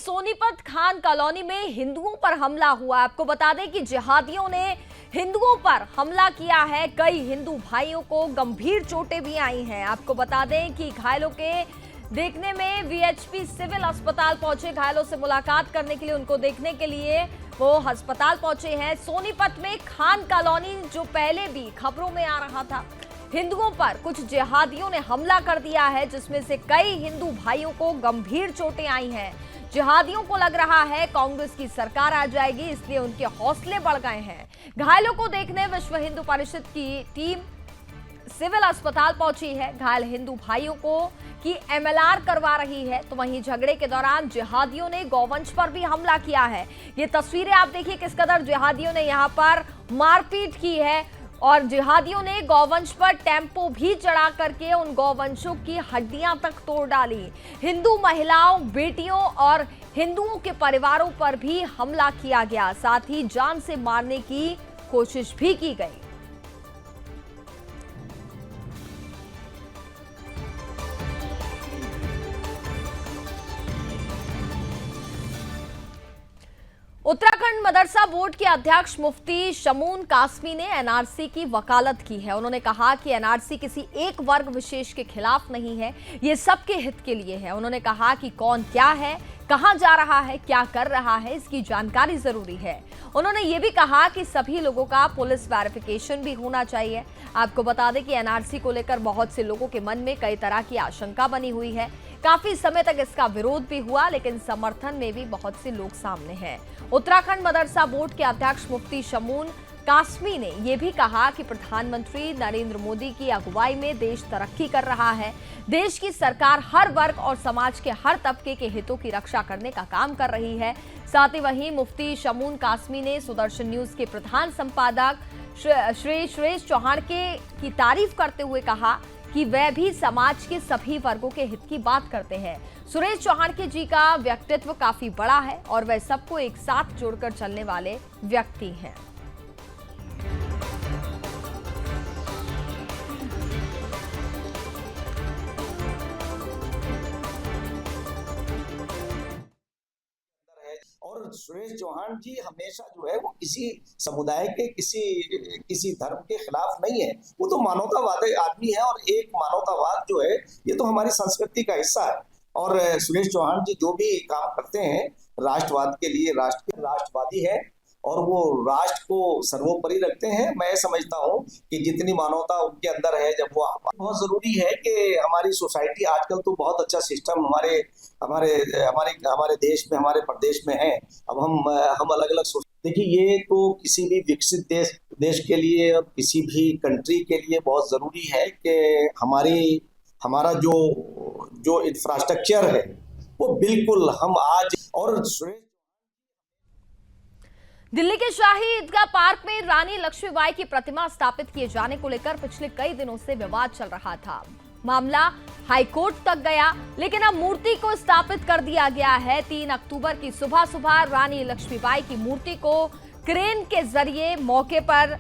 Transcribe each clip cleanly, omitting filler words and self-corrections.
Sonipat Khan colony में हिंदुओं पर हमला हुआ। आपको बता दें कि जिहादियों ने हिंदुओं पर हमला किया है। कई हिंदू भाइयों को गंभीर चोटें भी आई हैं। आपको बता दें कि घायलों के देखने में वीएचपी सिविल अस्पताल पहुंचे। घायलों से मुलाकात करने के लिए, उनको देखने के लिए वो अस्पताल पहुंचे हैं। सोनीपत में खान कॉलोनी जो पहले भी खबरों में आ रहा था, हिंदुओं पर कुछ जिहादियों ने हमला कर दिया है, जिसमें से कई हिंदू भाइयों को गंभीर चोटें आई हैं। जिहादियों को लग रहा है कांग्रेस की सरकार आ जाएगी, इसलिए उनके हौसले बढ़ गए हैं। घायलों को देखने विश्व हिंदू परिषद की टीम सिविल अस्पताल पहुंची है। घायल हिंदू भाइयों को की एमएलआर करवा रही है। तो वहीं झगड़े के दौरान जिहादियों ने गौवंश पर भी हमला किया है। ये तस्वीरें आप देखिए किस कदर जिहादियों ने यहां पर मारपीट की है और जिहादियों ने गौवंश पर टेम्पो भी चढ़ा करके उन गौवंशों की हड्डियां तक तोड़ डाली। हिंदू महिलाओं, बेटियों और हिंदुओं के परिवारों पर भी हमला किया गया। साथ ही जान से मारने की कोशिश भी की गई। उत्तराखंड मदरसा बोर्ड के अध्यक्ष मुफ्ती शमून कासमी ने एनआरसी की वकालत की है। उन्होंने कहा कि एनआरसी किसी एक वर्ग विशेष के खिलाफ नहीं है, ये सबके हित के लिए है। उन्होंने कहा कि कौन क्या है, कहां जा रहा है, क्या कर रहा है, इसकी जानकारी जरूरी है। उन्होंने ये भी कहा कि सभी लोगों का पुलिस वेरिफिकेशन भी होना चाहिए। आपको बता दें कि एनआरसी को लेकर बहुत से लोगों के मन में कई तरह की आशंका बनी हुई है। काफी समय तक इसका विरोध भी हुआ, लेकिन समर्थन में भी बहुत से लोग सामने हैं। उत्तराखंड मदरसा बोर्ड के अध्यक्ष मुफ्ती शमून कासमी ने यह भी कहा कि प्रधानमंत्री नरेंद्र मोदी की अगुवाई में देश तरक्की कर रहा है। देश की सरकार हर वर्ग और समाज के हर तबके के हितों की रक्षा करने का काम कर रही है। साथ ही वहीं मुफ्ती शमून कासमी ने सुदर्शन न्यूज के प्रधान संपादक श्री सुरेश चौहान की तारीफ करते हुए कहा कि वह भी समाज के सभी वर्गों के हित की बात करते हैं। सुरेश चौहान के जी का व्यक्तित्व काफी बड़ा है और वह सबको एक साथ जोड़कर चलने वाले व्यक्ति हैं। और सुरेश चौहान जी हमेशा जो है वो किसी समुदाय के किसी धर्म के खिलाफ नहीं है। वो तो मानवतावादी आदमी है और एक मानवतावाद जो है ये तो हमारी संस्कृति का हिस्सा है। और सुरेश चौहान जी जो भी काम करते हैं राष्ट्रवाद के लिए, राष्ट्रवादी है और वो राष्ट्र को सर्वोपरि रखते हैं। मैं समझता हूँ कि जितनी मानवता उनके अंदर है, जब वो बहुत जरूरी है कि हमारी सोसाइटी आजकल तो बहुत अच्छा सिस्टम हमारे देश में, हमारे प्रदेश में है। अब हम अलग अलग देखिए, ये तो किसी भी विकसित देश के लिए और किसी भी कंट्री के लिए बहुत जरूरी है कि हमारा जो इंफ्रास्ट्रक्चर है वो बिल्कुल हम आज। और दिल्ली के शाही ईदगाह पार्क में रानी लक्ष्मीबाई की प्रतिमा स्थापित किए जाने को लेकर पिछले कई दिनों से विवाद चल रहा था। मामला हाईकोर्ट तक गया, लेकिन अब मूर्ति को स्थापित कर दिया गया है। 3 अक्टूबर की सुबह रानी लक्ष्मीबाई की मूर्ति को क्रेन के जरिए मौके पर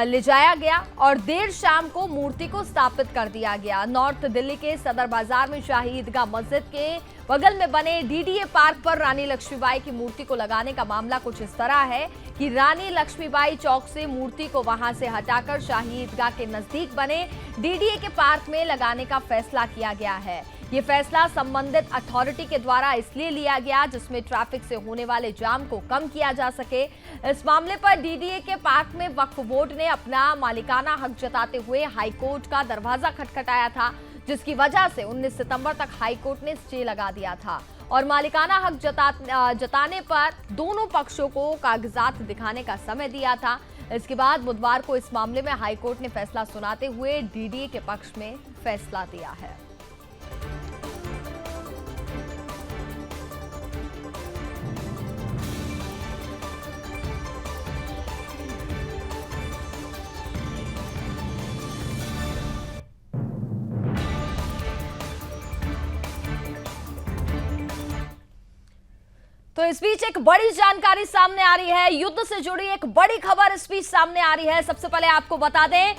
ले जाया गया और देर शाम को मूर्ति को स्थापित कर दिया गया। नॉर्थ दिल्ली के सदर बाजार में शाही ईदगाह मस्जिद के बगल में बने डीडीए पार्क पर रानी लक्ष्मीबाई की मूर्ति को लगाने का मामला कुछ इस तरह है कि रानी लक्ष्मीबाई चौक से मूर्ति को वहां से हटाकर शाही ईदगाह के नजदीक बने डीडीए के पार्क में लगाने का फैसला किया गया है। ये फैसला संबंधित अथॉरिटी के द्वारा इसलिए लिया गया जिसमें ट्रैफिक से होने वाले जाम को कम किया जा सके। इस मामले पर डीडीए के पार्क में वक्फ बोर्ड ने अपना मालिकाना हक जताते हुए हाईकोर्ट का दरवाजा खटखटाया था, जिसकी वजह से 19 सितंबर तक हाईकोर्ट ने स्टे लगा दिया था और मालिकाना हक जताने पर दोनों पक्षों को कागजात दिखाने का समय दिया था। इसके बाद बुधवार को इस मामले में हाईकोर्ट ने फैसला सुनाते हुए डीडीए के पक्ष में फैसला दिया है। तो इस बीच एक बड़ी जानकारी सामने आ रही है। युद्ध से जुड़ी एक बड़ी खबर इस बीच सामने आ रही है। सबसे पहले आपको बता दें,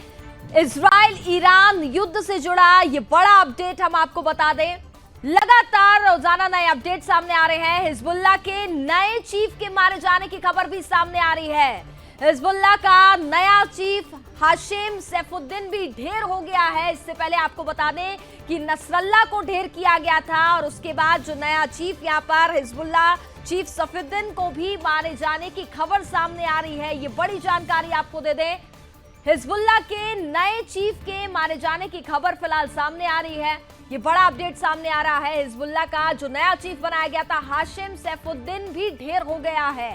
इजराइल ईरान युद्ध से जुड़ा ये बड़ा अपडेट हम आपको बता दें। लगातार रोजाना नए अपडेट सामने आ रहे हैं। हिजबुल्लाह के नए चीफ के मारे जाने की खबर भी सामने आ रही है। हिजबुल्लाह का नया चीफ हाशिम सैफुद्दीन भी ढेर हो गया है। इससे पहले आपको बता दें कि नसरल्लाह को ढेर किया गया था और उसके बाद जो नया चीफ यहां पर हिजबुल्लाह चीफ सैफुद्दीन को भी मारे जाने की खबर सामने आ रही है। ये बड़ी जानकारी आपको दे दें, हिजबुल्लाह के नए चीफ के मारे जाने की खबर फिलहाल सामने आ रही है। ये बड़ा अपडेट सामने आ रहा है। हिजबुल्लाह का जो नया चीफ बनाया गया था हाशिम सैफुद्दीन भी ढेर हो गया है।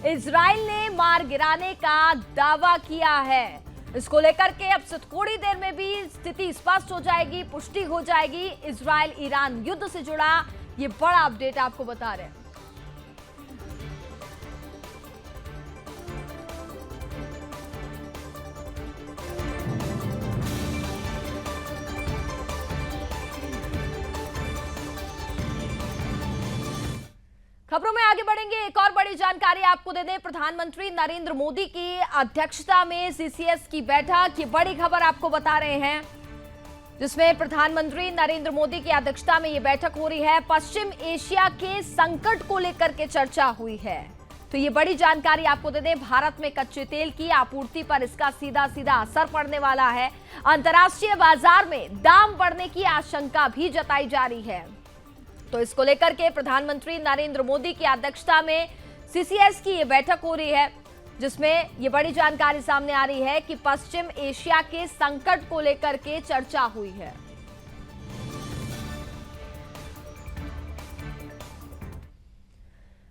इजराइल ने मार गिराने का दावा किया है। इसको लेकर के अब से थोड़ी देर में भी स्थिति स्पष्ट हो जाएगी, पुष्टि हो जाएगी। इजराइल ईरान युद्ध से जुड़ा ये बड़ा अपडेट आपको बता रहे हैं। खबरों में आगे बढ़ेंगे। एक और बड़ी जानकारी आपको दे दें, प्रधानमंत्री नरेंद्र मोदी की अध्यक्षता में सीसीएस की बैठक, ये बड़ी खबर आपको बता रहे हैं, जिसमें प्रधानमंत्री नरेंद्र मोदी की अध्यक्षता में ये बैठक हो रही है। पश्चिम एशिया के संकट को लेकर के चर्चा हुई है। तो ये बड़ी जानकारी आपको दे दें, भारत में कच्चे तेल की आपूर्ति पर इसका सीधा सीधा असर पड़ने वाला है। अंतर्राष्ट्रीय बाजार में दाम बढ़ने की आशंका भी जताई जा रही है। तो इसको लेकर के प्रधानमंत्री नरेंद्र मोदी की अध्यक्षता में सीसीएस की ये बैठक हो रही है, जिसमें ये बड़ी जानकारी सामने आ रही है कि पश्चिम एशिया के संकट को लेकर के चर्चा हुई है।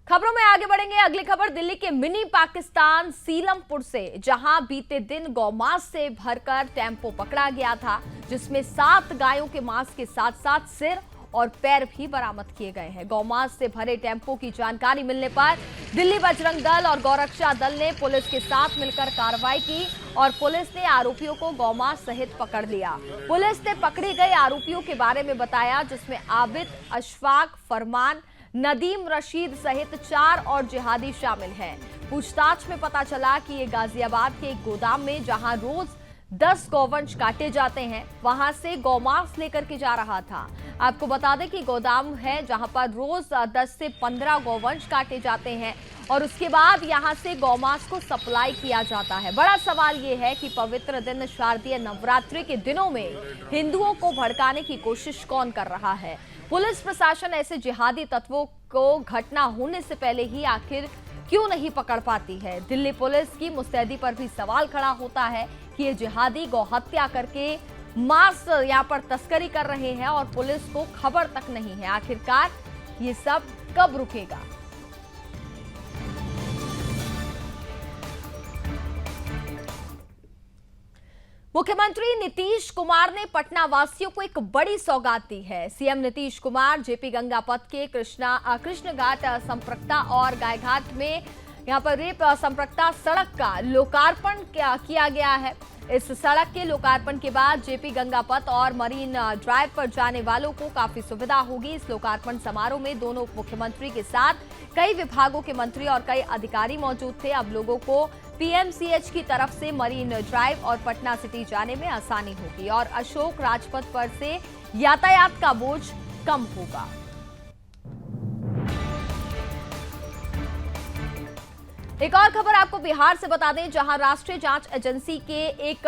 खबरों में आगे बढ़ेंगे। अगली खबर दिल्ली के मिनी पाकिस्तान सीलमपुर से, जहां बीते दिन गौमांस से भरकर टेम्पो पकड़ा गया था, जिसमें 7 गायों के मांस के साथ साथ सिर और पैर भी बरामद किए गए हैं। गौमांस से भरे टेम्पो की जानकारी मिलने पर दिल्ली बजरंग दल और गौरक्षा दल ने पुलिस के साथ मिलकर कार्रवाई की और पुलिस ने आरोपियों को गौमांस सहित पकड़ लिया। पुलिस ने पकड़े गए आरोपियों के बारे में बताया, जिसमें आबिद, अशफाक, फरमान, नदीम रशीद सहित 4 और जिहादी शामिल हैं। पूछताछ में पता चला कि ये गाजियाबाद के एक गोदाम में, जहां रोज 10 गौवंश काटे जाते हैं, वहां से गौमांस लेकर के जा रहा था। आपको बता दें कि गोदाम है जहां पर रोज 10 से 15 गौवंश काटे जाते हैं और उसके बाद यहां से गौमांस को सप्लाई किया जाता है। बड़ा सवाल यह है कि पवित्र दिन शारदीय नवरात्रि के दिनों में हिंदुओं को भड़काने की कोशिश कौन कर रहा है। पुलिस प्रशासन ऐसे जिहादी तत्वों को घटना होने से पहले ही आखिर क्यों नहीं पकड़ पाती है। दिल्ली पुलिस की मुस्तैदी पर भी सवाल खड़ा होता है कि ये जिहादी गौहत्या करके मांस यहाँ पर तस्करी कर रहे हैं और पुलिस को खबर तक नहीं है। आखिरकार ये सब कब रुकेगा। मुख्यमंत्री नीतीश कुमार ने पटना वासियों को एक बड़ी सौगात दी है। सीएम नीतीश कुमार जेपी गंगा पथ के कृष्ण घाट संपृक्ता और गायघाट में यहाँ पर रेप संपृक्ता सड़क का लोकार्पण किया गया है। इस सड़क के लोकार्पण के बाद जेपी गंगा पथ और मरीन ड्राइव पर जाने वालों को काफी सुविधा होगी। इस लोकार्पण समारोह में दोनों उप मुख्यमंत्री के साथ कई विभागों के मंत्री और कई अधिकारी मौजूद थे। अब लोगों को पीएमसीएच की तरफ से मरीन ड्राइव और पटना सिटी जाने में आसानी होगी और अशोक राजपथ पर से यातायात का बोझ कम होगा। एक और खबर आपको बिहार से बता दें, जहां राष्ट्रीय जांच एजेंसी के एक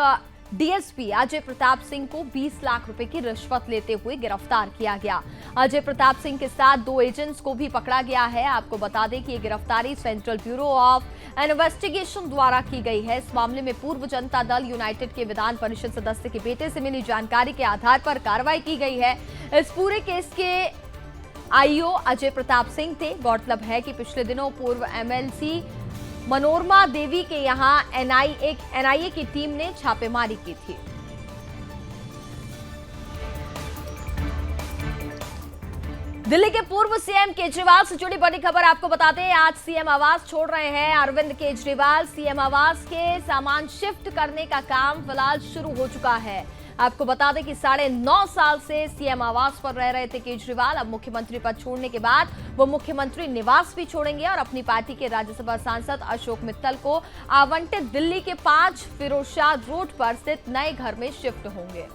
डीएसपी अजय प्रताप सिंह को 20 लाख रुपए की रिश्वत लेते हुए गिरफ्तार किया गया। अजय प्रताप सिंह के साथ 2 एजेंट्स को भी पकड़ा गया है। आपको बता दें कि ये गिरफ्तारी सेंट्रल ब्यूरो ऑफ इन्वेस्टिगेशन द्वारा की गई है। इस मामले में पूर्व जनता दल यूनाइटेड के विधान परिषद सदस्य के बेटे से मिली जानकारी के आधार पर कार्रवाई की गई है। इस पूरे केस के आईओ अजय प्रताप सिंह थे। गौरतलब है कि पिछले दिनों पूर्व एमएलसी मनोरमा देवी के यहां एनआईए की टीम ने छापेमारी की थी। दिल्ली के पूर्व सीएम केजरीवाल से जुड़ी बड़ी खबर आपको बताते हैं। आज सीएम आवास छोड़ रहे हैं अरविंद केजरीवाल। सीएम आवास के सामान शिफ्ट करने का काम फिलहाल शुरू हो चुका है। आपको बता दें कि 9.5 साल से सीएम आवास पर रह रहे थे केजरीवाल। अब मुख्यमंत्री पद छोड़ने के बाद वो मुख्यमंत्री निवास भी छोड़ेंगे और अपनी पार्टी के राज्यसभा सांसद अशोक मित्तल को आवंटित दिल्ली के 5 फिरोजशाह रोड पर स्थित नए घर में शिफ्ट होंगे।